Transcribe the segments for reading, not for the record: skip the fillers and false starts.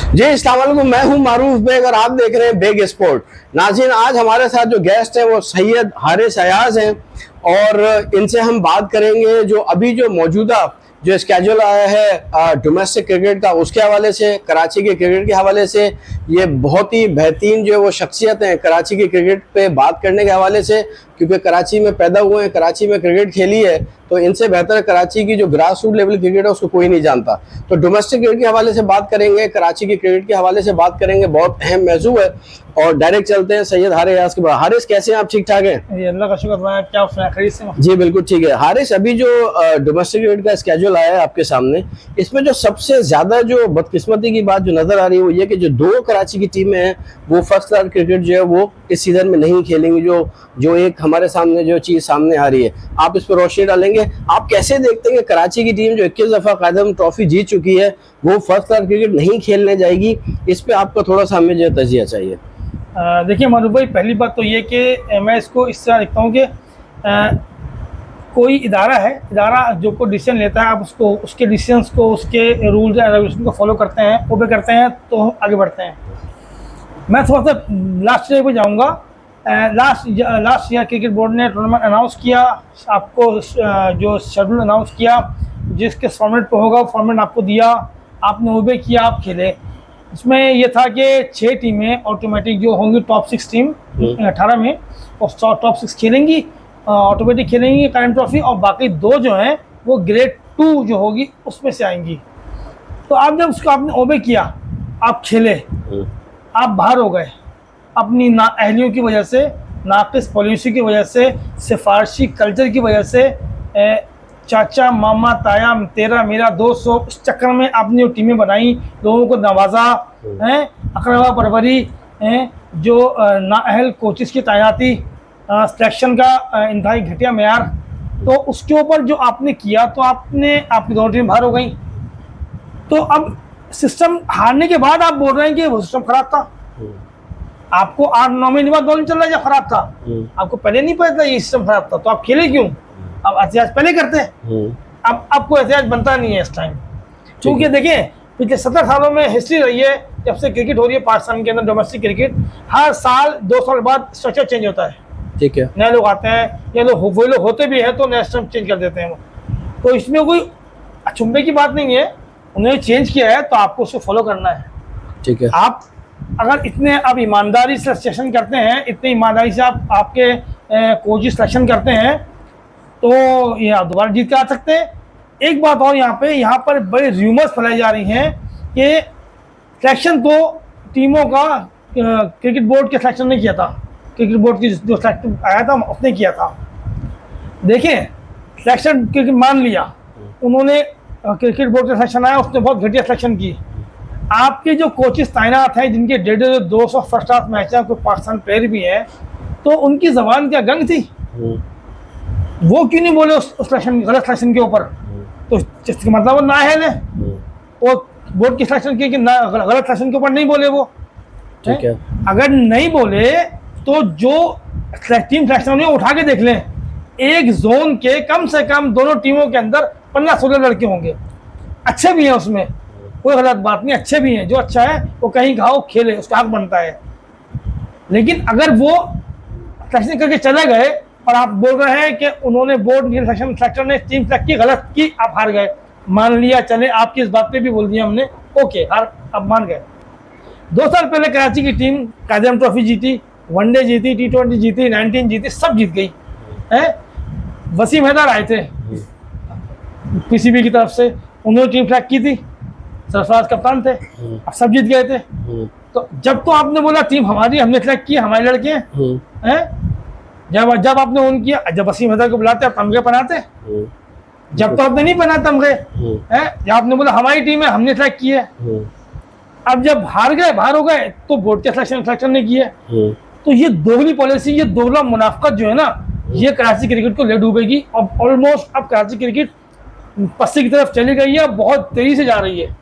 जी अस्सलाम वालेकुम, मैं हूं मारूफ बेग और आप देख रहे हैं बेग स्पोर्ट। नाज़रीन, आज हमारे साथ जो गेस्ट हैं वो सैयद हारिस अयाज हैं और इनसे हम बात करेंगे जो अभी जो मौजूदा जो स्केड्यूल आया है डोमेस्टिक क्रिकेट का, उसके हवाले से, कराची के क्रिकेट के हवाले से। ये बहुत ही बेहतरीन जो है वो शख्सियत हैं कराची के क्रिकेट पे बात करने के हवाले से, क्योंकि कराची में पैदा हुए हैं, कराची में क्रिकेट खेली है, तो इनसे बेहतर कराची की जो ग्रास रूट लेवल क्रिकेट है उसको कोई नहीं जानता। तो डोमेस्टिक क्रिकेट के हवाले से बात करेंगे, कराची की क्रिकेट के हवाले से बात करेंगे, बहुत अहम मौजू है। और डायरेक्ट चलते हैं सैयद हारिस अयाज के बाद। हारिस, कैसे हैं आप? ठीक ठाक हैं? अल्लाह का शुक्र। क्या खरीद से? जी बिल्कुल ठीक है। हारिस, अभी जो डोमेस्टिक क्रिकेट का स्केड्यूल आया है आपके सामने, इसमें जो सबसे ज्यादा जो बदकिस्मती की बात जो नजर आ रही है वो ये कि जो दो कराची की टीमें हैं वो फर्स्ट क्लास क्रिकेट जो है वो इस सीजन में नहीं खेलेंगी। जो एक हमारे सामने जो चीज सामने आ रही है, आप इस पर रोशनी डालेंगे। आप कैसे देखते हैं कि कराची की टीम जो 21 दफा कायदम ट्रॉफी जीत चुकी है वो फर्स्ट क्लास क्रिकेट नहीं खेलने जाएगी? इस पे आपका थोड़ा सा हमें जो तजिया चाहिए। देखिए मारूफ भाई, पहली बात तो ये कि मैं इसको इस तरह देखता हूँ कि कोई इदारा है, इदारा जो कोई डिसीजन लेता है, आप उसको, उसके डिसीजंस को, उसके रूल्स एंड रेगुलेशन को फॉलो करते हैं, ओबे करते हैं तो हम आगे बढ़ते हैं। मैं थोड़ा सा लास्ट ईयर पर जाऊँगा। लास्ट ईयर क्रिकेट बोर्ड ने टूर्नामेंट अनाउंस किया, आपको जो शेड्यूल अनाउंस किया, जिसके फॉर्मेट पर होगा फॉर्मेट आपको दिया, आपने ओबे किया, आप खेले। इसमें यह था कि 6 टीमें ऑटोमेटिक जो होंगी, टॉप 6 टीम 18 में, और टॉप 6 खेलेंगी, ऑटोमेटिक खेलेंगी करंट ट्रॉफी, और बाकी 2 जो हैं वो ग्रेड 2 जो होगी उसमें से आएंगी। तो आप जब उसको आपने ओबे किया, आप खेले, आप बाहर हो गए अपनी नाअहलियों की वजह से, नाकिस पॉलिसी की वजह से, सिफारशी कल्चर की वजह से, चाचा मामा ताया तेरा मेरा 200, इस चक्कर में आपने जो टीमें बनाई, लोगों को नवाजा है, अकरवा परवरी है, जो नाअहल कोचेस की तैनाती, सिलेक्शन का इंतहाई घटिया मेयार, तो उसके ऊपर जो आपने किया तो आपकी 2 टीम बाहर हो गई। तो अब सिस्टम हारने के बाद आप बोल रहे हैं कि वो सिस्टम खराब था। आपको 8-9 महीने बाद बोलने चल रहा है जब खराब था, आपको पहले नहीं पता था ये सिस्टम खराब था, तो आप खेले क्यों? अब एहतियात पहले करते हैं, अब आपको एहतियात बनता नहीं है इस टाइम। क्योंकि देखिए, पिछले 70 सालों में हिस्ट्री रही है, जब से क्रिकेट हो रही है पाकिस्तान के अंदर डोमेस्टिक क्रिकेट, हर साल 2 साल बाद स्ट्रक्चर चेंज होता है। ठीक है, नए लोग आते हैं, या वो लोग होते भी हैं तो नया सिस्टम चेंज कर देते हैं वो। तो इसमें कोई अचंभे की बात नहीं है, उन्होंने चेंज किया है तो आपको उसको फॉलो करना है। ठीक है, आप अगर इतने अब ईमानदारी से सिलेक्शन करते हैं, इतनी ईमानदारी से आप आपके कोच सिलेक्शन करते हैं, तो ये आप दोबारा जीत के आ सकते हैं। एक बात और, यहाँ पर बड़े र्यूमर्स फैलाई जा रही हैं कि सिलेक्शन 2 टीमों का क्रिकेट बोर्ड के सिलेक्शन ने किया था, क्रिकेट बोर्ड की जो सिलेक्शन आया था उसने किया था। देखें, सिलेक्शन क्रिकेट मान लिया उन्होंने, क्रिकेट बोर्ड का सिलेक्शन आया, उसने बहुत घटिया सिलेक्शन की। आपके जो कोचेस तैनात हैं, जिनके 150-200 फर्स्ट क्लास मैच हैं, कोई पाकिस्तान प्लेयर भी हैं, तो उनकी जबान क्या गंग थी? वो क्यों नहीं बोले उस सिलेक्शन, गलत सिलेक्शन के ऊपर? तो इसका मतलब वो नाअहल है, वो बोर्ड की सिलेक्शन की गलत सिलेक्शन के ऊपर नहीं बोले वो। ठीक है, अगर नहीं बोले तो जो टीम सिलेक्शन उठा के देख लें, एक जोन के कम से कम दोनों टीमों के अंदर 15-16 लड़के होंगे, अच्छे भी हैं, उसमें कोई गलत बात नहीं, अच्छे भी हैं। जो अच्छा है वो कहीं घाव खेले, उसका हक बनता है। लेकिन अगर वो सिलेक्शन करके चले गए और आप बोल रहे हैं कि उन्होंने बोर्ड सेलेक्टर ने टीम सेलेक्ट की, गलत की, आप हार गए, मान लिया, चले, आपकी इस बात पे भी बोल दिया हमने, ओके, हार, अब मान गए। 2 साल पहले कराची की टीम कायदम ट्रॉफी जीती, वनडे जीती, T20 जीती, 19 जीती, सब जीत गई है। वसीम हैदर आए थे PCB की तरफ से, उन्होंने टीम सेलेक्ट की थी, सरफराज कप्तान थे, अब सब जीत गए थे। तो जब तो आपने बोला टीम हमारी, हमने सेलेक्ट की, हमारे लड़के हैं, जब आपने उन किया, जब वसीम हैदर को बुलाते आप तमगे पहनाते, जब तो आपने नहीं पहना तमगे हैं, जब आपने बोला हमारी टीम है, हमने सेलेक्ट की है। अब जब हार गए, बाहर हो गए, तो बोर्ड के सिलेक्शन ने की है। तो ये दोगली पॉलिसी, ये दोगला मुनाफकत जो है ना, ये कराची क्रिकेट को ले डूबेगी। और ऑलमोस्ट अब कराची क्रिकेट पस्ती की तरफ चली गई है, बहुत तेजी से जा रही है।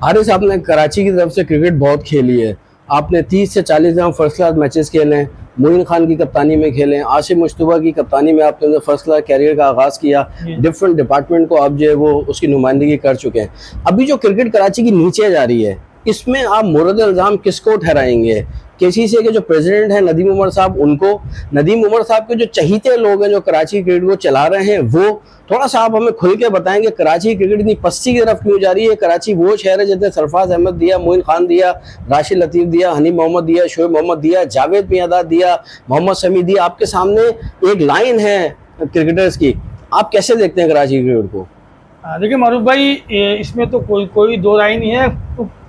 हारिस, आपने कराची की तरफ से क्रिकेट बहुत खेली है, आपने 30 से 40 जहाँ फर्स्ट क्लास मैचेस खेले हैं, मोइन खान की कप्तानी में खेले, आसिम मुश्तबा की कप्तानी में आपने फर्स्ट क्लास कैरियर का आगाज़ किया, डिफरेंट डिपार्टमेंट को आप जो है वो उसकी नुमाइंदगी कर चुके हैं। अभी जो क्रिकेट कराची की नीचे जा रही है, इसमें आप मुर्द इल्ज़ाम किसको ठहराएंगे? केसीसी के जो प्रेसिडेंट हैं नदीम उमर साहब उनको, नदीम उमर साहब के जो चहीते लोग हैं जो कराची क्रिकेट को चला रहे हैं वो? थोड़ा सा आप हमें खुल के बताएंगे कराची क्रिकेट इतनी पस्ती की तरफ क्यों जा रही है? कराची वो शहर है जिसने सरफराज अहमद दिया, मोइन खान दिया, राशिद लतीफ़ दिया, हनी मोहम्मद दिया, शोएब मोहम्मद दिया, जावेद मियांदाद दिया, मोहम्मद शमी दिया। आपके सामने एक लाइन है क्रिकेटर्स की, आप कैसे देखते हैं कराची क्रिकेट को? देखिए मारूफ भाई, इसमें तो कोई दो राय नहीं है।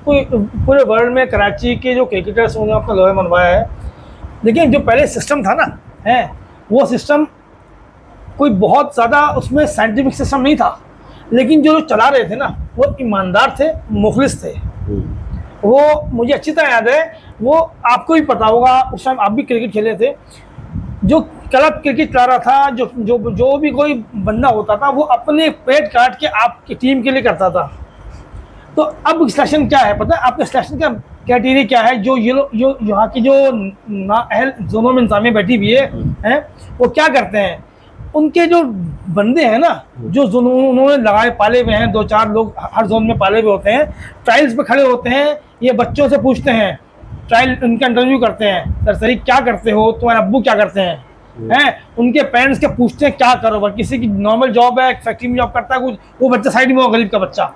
पूरे वर्ल्ड में कराची के जो क्रिकेटर्स उन्होंने अपना लोहा मनवाया है। लेकिन जो पहले सिस्टम था ना, है वो सिस्टम कोई बहुत ज़्यादा उसमें साइंटिफिक सिस्टम नहीं था, लेकिन जो चला रहे थे ना वो ईमानदार थे, मुखलिस थे। वो मुझे अच्छी तरह याद है, वो आपको भी पता होगा, उस टाइम आप भी क्रिकेट खेले थे। जो क्लब क्रिकेट चला रहा था, जो भी कोई बंदा होता था वो अपने पेट काट के आपकी टीम के लिए करता था। तो अब सिलेक्शन क्या है पता है आपके? सिलेक्शन का क्राइटेरिया क्या है? जो यहाँ की जो नाअहल जोनों में इंतजामिया बैठी हुई है, वो क्या करते हैं? उनके जो बंदे हैं ना, जो उन्होंने लगाए पाले हुए हैं, 2-4 लोग हर जोन में पाले हुए होते हैं, ट्रायल्स पे खड़े होते हैं, ये बच्चों से पूछते हैं, ट्रायल उनका इंटरव्यू करते हैं, सर क्या करते हो, तुम्हारे अब्बू क्या करते हैं, उनके पेरेंट्स के पूछते हैं क्या करो। किसी की नॉर्मल जॉब है, फैक्ट्री में जॉब करता है कुछ, वो बच्चा साइड में हो, गरीब का बच्चा।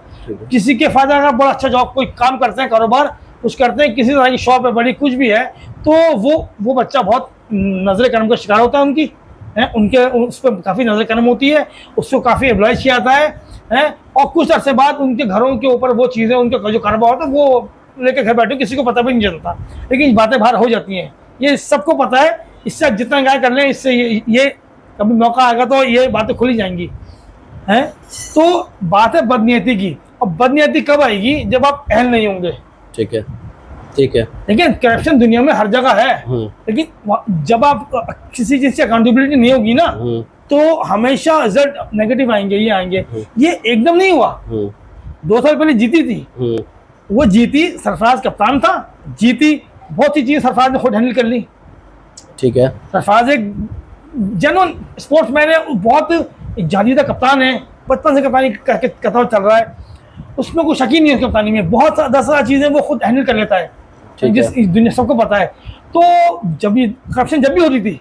किसी के फादर का बड़ा अच्छा जॉब, कोई काम करते हैं, कारोबार कुछ करते हैं, किसी तरह की शॉप है बड़ी, कुछ भी है, तो वो बच्चा बहुत नजर करम का शिकार होता है उनकी, उनके उस पर काफ़ी नजर करम होती है, उसको काफ़ी एम्प्लॉयज किया जाता है, और कुछ अर्से बाद उनके घरों के ऊपर वो चीज़ें, उनका जो कारोबार होता है वो लेके घर बैठे, किसी को पता भी नहीं चलता, लेकिन बातें बाहर हो जाती हैं, ये सबको पता है। इससे जितना गाय कर लें, इससे ये कभी मौका आएगा तो ये बातें खुली जाएंगी, हैं? तो बात है बदनीयती की, और बदनीयती कब आएगी? जब आप अहल नहीं होंगे। ठीक है, ठीक है। लेकिन करप्शन दुनिया में हर जगह है, लेकिन जब आप किसी चीज से अकाउंटेबिलिटी नहीं होगी ना, तो हमेशा रिजल्ट नेगेटिव आएंगे, ये आएंगे। ये एकदम नहीं हुआ, 2 साल पहले जीती थी, वो जीती, सरफराज कप्तान था, जीती, बहुत सी चीज़ सरफराज ने खुद हैंडल कर ली। ठीक है, सरफराज एक जेन्युइन स्पोर्ट्समैन है, बहुत जादीदा कप्तान है, बचपन से कप्तानी कतार चल रहा है, उसमें कोई शक ही नहीं है कप्तानी में, बहुत 10 चीज़ें वो खुद हैंडल कर लेता है, जिस दुनिया सबको पता है। तो जब ये करप्शन जब भी होती थी,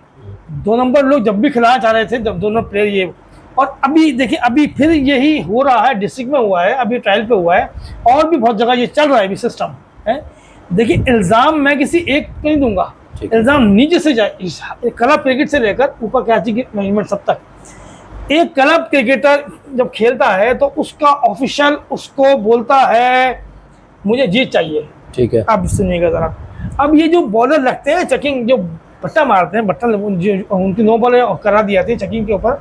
2 नंबर लोग जब भी खिलाना चाह रहे थे, जब दोनों प्लेयर ये, और अभी देखिए अभी फिर यही हो रहा है, डिस्ट्रिक्ट में हुआ है, अभी ट्रायल पे हुआ है, और भी बहुत जगह ये चल रहा है अभी सिस्टम है। देखिए इल्ज़ाम मैं किसी एक को नहीं दूंगा, इल्ज़ाम नीचे से जाए, क्लब क्रिकेट से लेकर ऊपर कराची की मैनेजमेंट सब तक। एक क्लब क्रिकेटर जब खेलता है तो उसका ऑफिशियल उसको बोलता है मुझे जीत चाहिए। ठीक है, अब सुनिएगा जरा। अब ये जो बॉलर लगते हैं चेकिंग, जो बट्टा मारते हैं, बट्टा उनकी 9 बॉल करा दिया था चेकिंग के ऊपर,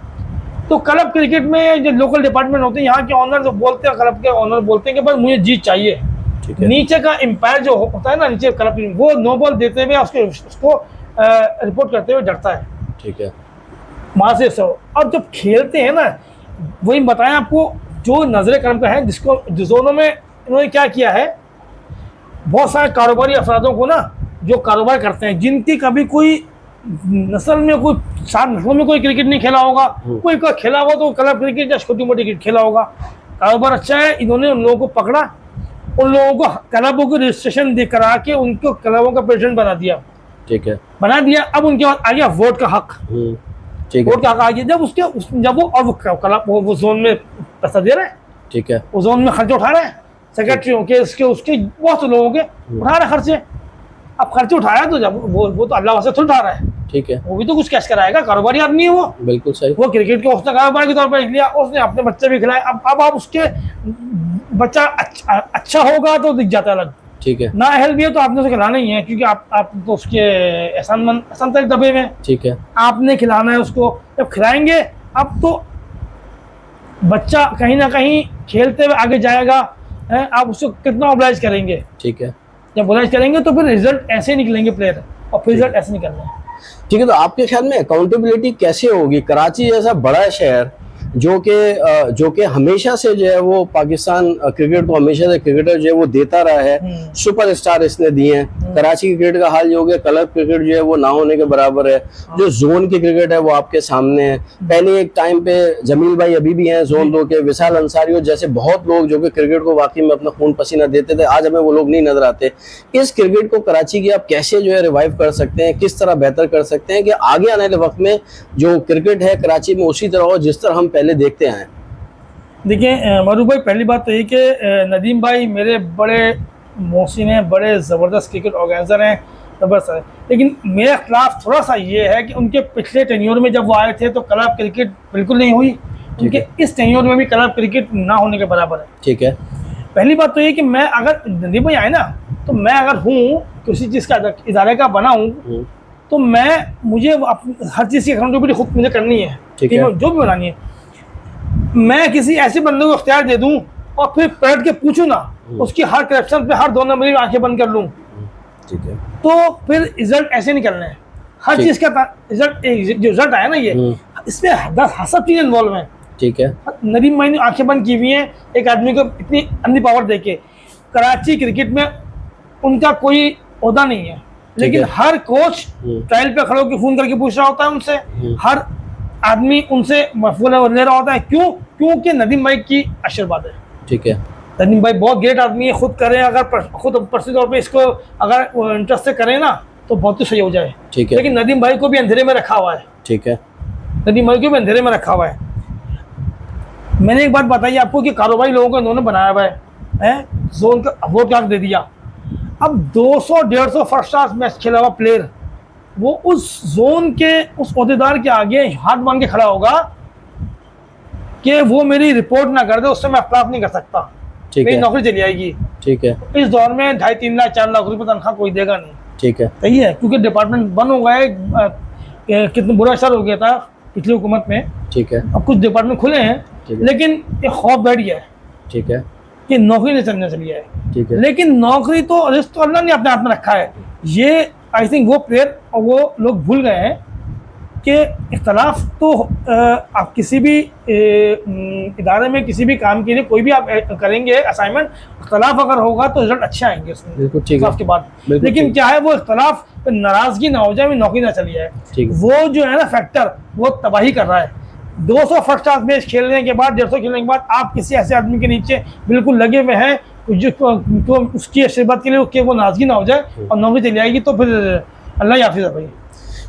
तो क्लब क्रिकेट में जो लोकल डिपार्टमेंट होते हैं, यहाँ के ऑनर जो बोलते हैं, क्लब के ऑनर बोलते हैं कि बस मुझे जीत चाहिए। नीचे का एम्पायर जो होता है ना, नीचे क्लब, वो 9 बॉल देते हुए उसको रिपोर्ट करते हुए डरता है। ठीक है, वहाँ से सो। अब जब खेलते हैं ना, वही बताएं आपको, जो नजर करम का है, जिसको जोनों में इन्होंने क्या किया है, बहुत सारे कारोबारी अफरादों को ना, जो कारोबार करते हैं, जिनकी कभी कोई नस्ल में कोई 7 नस्लों में कोई क्रिकेट नहीं खेला होगा, कोई का खेला होगा तो क्लब क्रिकेट या छोटी मोटी क्रिकेट खेला होगा, कारोबार अच्छा है, इन्होंने उन लोगों को पकड़ा, उन लोगों को क्लबों को रजिस्ट्रेशन दे करा के उनको क्लबों का प्रेसिडेंट बना दिया। ठीक है, बना दिया। अब उनके बाद आ गया वोट का हक। वोट का हक आ गया जब वो क्लब वो जोन में पैसा दे रहे हैं। ठीक है, वो जोन में खर्चे उठा रहे हैं, सेक्रेटरियों के, उसके बहुत से लोगों के उठा रहे खर्चे। अब खर्चे उठाया तो जब वो तो अल्लाह से उठा रहा है। ठीक है, वो भी तो कुछ कैश कराएगा, कारोबारी आदमी है वो। बिल्कुल सही। वो क्रिकेट के उसने कारोबार के तौर पर लिया, उसने अपने बच्चे भी खिलाए। अब आप उसके बच्चा अच्छा होगा तो दिख जाता है अलग। ठीक है, ना अहल भी है तो आपने उसे खिलाना ही है, क्योंकि आप तो उसके एहसान तक दबे में। ठीक है, आपने खिलाना है उसको, जब खिलाएंगे अब तो बच्चा कहीं ना कहीं खेलते हुए आगे जाएगा। आप उसको कितना ऑब्लाइज करेंगे? ठीक है, जब ऑब्लाइज करेंगे तो फिर रिजल्ट ऐसे निकलेंगे प्लेयर, और फिर रिजल्ट ऐसे निकल रहे हैं। ठीक है, तो आपके ख्याल में अकाउंटेबिलिटी कैसे होगी? कराची जैसा बड़ा शहर जो कि हमेशा से जो है वो पाकिस्तान क्रिकेट को हमेशा से क्रिकेटर जो है वो देता रहा है, सुपरस्टार इसने दिए हैं, कराची की क्रिकेट का हाल ये हो गया, क्लब क्रिकेट जो है वो ना होने के बराबर है। जो जोन की क्रिकेट है वो आपके सामने है। पहले एक टाइम पे जमील भाई अभी भी हैं जोन 2 के, विशाल अंसारी और जैसे बहुत लोग जो कि क्रिकेट को वाकई में अपना खून पसीना देते थे, आज हमें वो लोग नहीं नजर आते। इस क्रिकेट को कराची की आप कैसे जो है रिवाइव कर सकते हैं, किस तरह बेहतर कर सकते हैं कि आगे आने वाले वक्त में जो क्रिकेट है कराची में उसी तरह हो जिस तरह हम पहले देखते आए? देखिए मरूफ भाई, पहली बात तो ये कि नदीम भाई मेरे बड़े मोहसिन हैं, बड़े ज़बरदस्त क्रिकेट ऑर्गेनाइजर हैं, ज़बरदस्त है। लेकिन मेरे खिलाफ थोड़ा सा ये है कि उनके पिछले टेन्योर में जब वो आए थे तो क्लब क्रिकेट बिल्कुल नहीं हुई, उनके इस टेन्योर में भी क्लब क्रिकेट ना होने के बराबर है। ठीक है। पहली बात तो ये कि मैं अगर नदीम भाई आए ना, तो मैं अगर हूँ किसी चीज़ का इदारे का बना हूँ तो मुझे हर चीज़ की अकाउंटेबिलिटी खुद मुझे करनी है, ठीक है। जो भी बनानी है। मैं किसी ऐसे बंदे को इख्तियार दे दूं और फिर पलट के पूछूं ना, उसकी हर करप्शन पे हर 2 नंबर की आंखें बंद कर लूं, ठीक है, तो फिर रिजल्ट ऐसे निकलने हैं। हर चीज़ का रिजल्ट, जो रिजल्ट आया ना ये, इसमें 10 सब चीज़ें इन्वॉल्व हैं। ठीक है। नदीम भाई ने आंखें बंद की हुई हैं एक आदमी को इतनी अंधी पावर देके। कराची क्रिकेट में उनका कोई ओहदा नहीं है, लेकिन हर कोच ट्रायल पे खड़े होकर फोन करके पूछ रहा होता है उनसे, हर आदमी उनसे मफूल ले रहा होता है। क्यों? क्योंकि नदीम भाई की आशीर्वाद है। ठीक है। नदीम भाई बहुत ग्रेट आदमी है, खुद करें अगर खुद पर्सनल तौर पे इसको अगर इंटरेस्ट से करें ना तो बहुत ही सही हो जाए। ठीक है। लेकिन नदीम भाई को भी अंधेरे में रखा हुआ है। ठीक है। नदीम भाई को भी अंधेरे में रखा हुआ है। मैंने एक बात बताई आपको कि कारोबारी लोगों को इन्होंने बनाया हुआ है, जोन का वोट कार्ड दे दिया। अब 200-150 फर्स्ट क्लास मैच खेला हुआ प्लेयर वो उस जोन के उस ओहदेदार के आगे हाथ बांध के खड़ा होगा कि वो मेरी रिपोर्ट ना कर दे, उससे मैं अखलाफ नहीं कर सकता, मेरी नौकरी चली जाएगी। ठीक है। इस दौर में 2.5-3 लाख 4 लाख रुपए तनख्वाह कोई देगा नहीं। ठीक है, सही है, क्योंकि डिपार्टमेंट बंद हो गए, कितना बुरा असर हो गया था पिछली हुकूमत में। ठीक है। अब कुछ डिपार्टमेंट खुले हैं, लेकिन ये खौफ बैठ गया है। ठीक है, कि नौकरी नहीं चलने चली है। ठीक है। लेकिन नौकरी तो रिस्क तो अल्लाह ने अपने हाथ में रखा है। ये आई थिंक वो प्लेयर और वो लोग भूल गए हैं कि इख्तलाफ तो आप किसी भी इदारे में किसी भी काम के लिए कोई भी आप करेंगे असाइनमेंट, इख्तलाफ अगर होगा तो रिजल्ट अच्छे आएंगे उसमें। बिल्कुल ठीक है। के बाद लेकिन क्या है, वो इख्तलाफ नाराजगी ना हो जाए, नौकरी ना चली जाए, वो जो है ना फैक्टर वो तबाही कर रहा है। 200 फर्स्ट क्लास मैच खेलने के बाद, 150 खेलने के बाद आप किसी ऐसे आदमी के नीचे बिल्कुल लगे हुए हैं तो उसकी आशीर्वाद के लिए उसके वो नाराजगी ना हो जाए और नौकरी चली आएगी तो फिर अल्लाह हाफिज़ है भाई।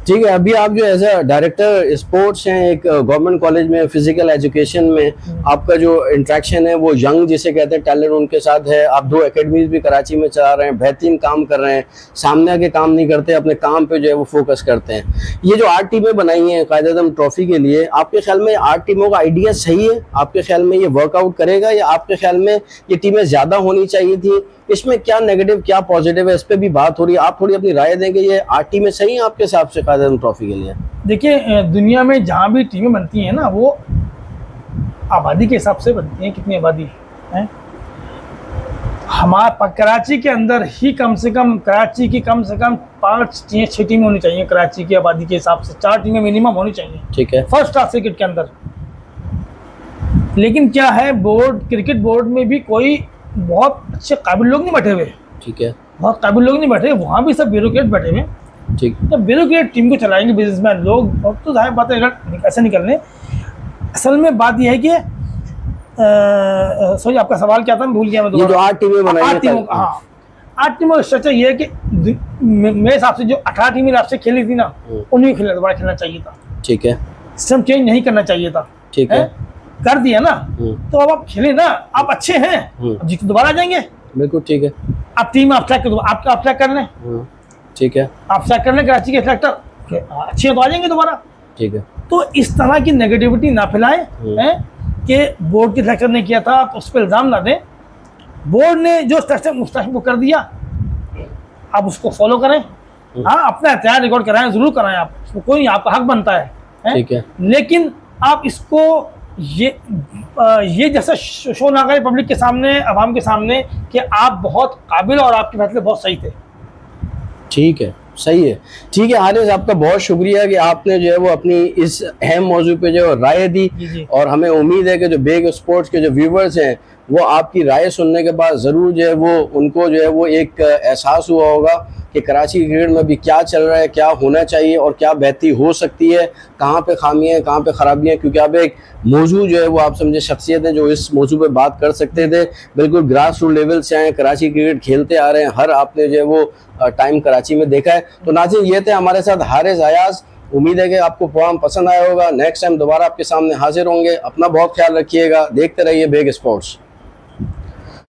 ठीक है। अभी आप जो एज अ डायरेक्टर स्पोर्ट्स हैं एक गवर्नमेंट कॉलेज में, फिजिकल एजुकेशन में, आपका जो इंट्रैक्शन है वो यंग जिसे कहते हैं टैलेंट उनके साथ है। आप 2 एकेडमीज भी कराची में चला रहे हैं, बेहतरीन काम कर रहे हैं, सामने आके काम नहीं करते, अपने काम पे जो है वो फोकस करते हैं। ये जो 8 टीमें बनाई हैं कायदे-आज़म ट्रॉफी के लिए, आपके ख्याल में 8 टीमों का आइडिया सही है? आपके ख्याल में ये वर्कआउट करेगा या आपके ख्याल में ये टीमें ज़्यादा होनी चाहिए थी? इसमें क्या नेगेटिव क्या पॉजिटिव है, इस पे भी बात हो रही है, आप थोड़ी अपनी राय देंगे। ये 8 टीमें सही हैं आपके हिसाब से कायदे-आज़म ट्रॉफी के लिए? देखिए, दुनिया में जहाँ भी टीमें बनती हैं ना, वो आबादी के हिसाब से बनती हैं, कितनी आबादी है। हमारे कराची के अंदर ही कम से कम कराची की कम से कम 5-6 टीमें होनी चाहिए कराची की आबादी के हिसाब से, 4 टीमें मिनिमम होनी चाहिए। ठीक है, फर्स्ट क्लास क्रिकेट के अंदर। लेकिन क्या है, बोर्ड क्रिकेट बोर्ड में भी कोई बहुत अच्छे काबिल लोग नहीं बैठे हुए। ठीक है, बहुत काबिल लोग नहीं बैठे, वहाँ भी सब ब्यूरोक्रेट बैठे हुए। ठीक, तो ब्यूरोक्रेट टीम को चलाएंगे बिजनेसमैन लोग, तो जाहिर बात है ऐसे निकलने। असल में बात यह है कि सॉरी आपका सवाल क्या था, मैं भूल गया। मैं दोबारा 8 टीमें बनाई, 8 टीमों, हाँ 8 टीमों का स्ट्रक्चर ये है कि मेरे हिसाब से जो 18 टीमें लास्ट से खेली थी ना, उन्हीं को दोबारा खेलना चाहिए था। ठीक है, सिस्टम चेंज नहीं करना चाहिए था। ठीक है, कर दिया ना, तो अब आप खेले ना, आप अच्छे हैं, अब जीत दोबारा आ जाएंगे। बिल्कुल ठीक है, आप टीम आप ट्रैक कर लें। ठीक है, आप ट्रैक कर लें कराची के सेलेक्टर अच्छे तो आ जाएंगे दोबारा। ठीक है, तो इस तरह की नेगेटिविटी ना फैलाएं कि बोर्ड के सेलेक्टर ने किया था तो उस पर इल्ज़ाम ना दें। बोर्ड ने जो स्ट्रक्चर वो कर दिया, आप उसको फॉलो करें। हाँ, अपना एहतियात रिकॉर्ड कराएं, जरूर कराएं, आप कोई आपका हक बनता है। ठीक है, लेकिन आप इसको ये जैसा शो ना करें पब्लिक के सामने, आवाम के सामने, कि आप बहुत काबिल और आपके फैसले बहुत सही थे। ठीक है, सही है। ठीक है हारिस, आपका बहुत शुक्रिया कि आपने जो है वो अपनी इस अहम मौजू पे जो राय दी, और हमें उम्मीद है कि जो बेग स्पोर्ट्स के जो व्यूवर्स हैं वो आपकी राय सुनने के बाद ज़रूर जो है वो उनको जो है वो एक एहसास हुआ होगा कि कराची क्रिकेट में भी क्या चल रहा है, क्या होना चाहिए और क्या बेहतरी हो सकती है, कहाँ पे खामियाँ हैं, कहाँ पे ख़राबियाँ हैं। क्योंकि आप एक मौजू जो है वो आप समझे शख्सियत है जो इस मौजू पे बात कर सकते थे। बिल्कुल ग्रास रूट लेवल से आए, कराची क्रिकेट खेलते आ रहे हैं, हर आपने जो है वो टाइम कराची में देखा है। तो नाज़रीन, ये थे हमारे साथ हारिस अयाज। उम्मीद है कि आपको प्रोग्राम पसंद आया होगा। नेक्स्ट टाइम दोबारा आपके सामने हाजिर होंगे। अपना बहुत ख्याल रखिएगा। देखते रहिए बिग स्पोर्ट्स।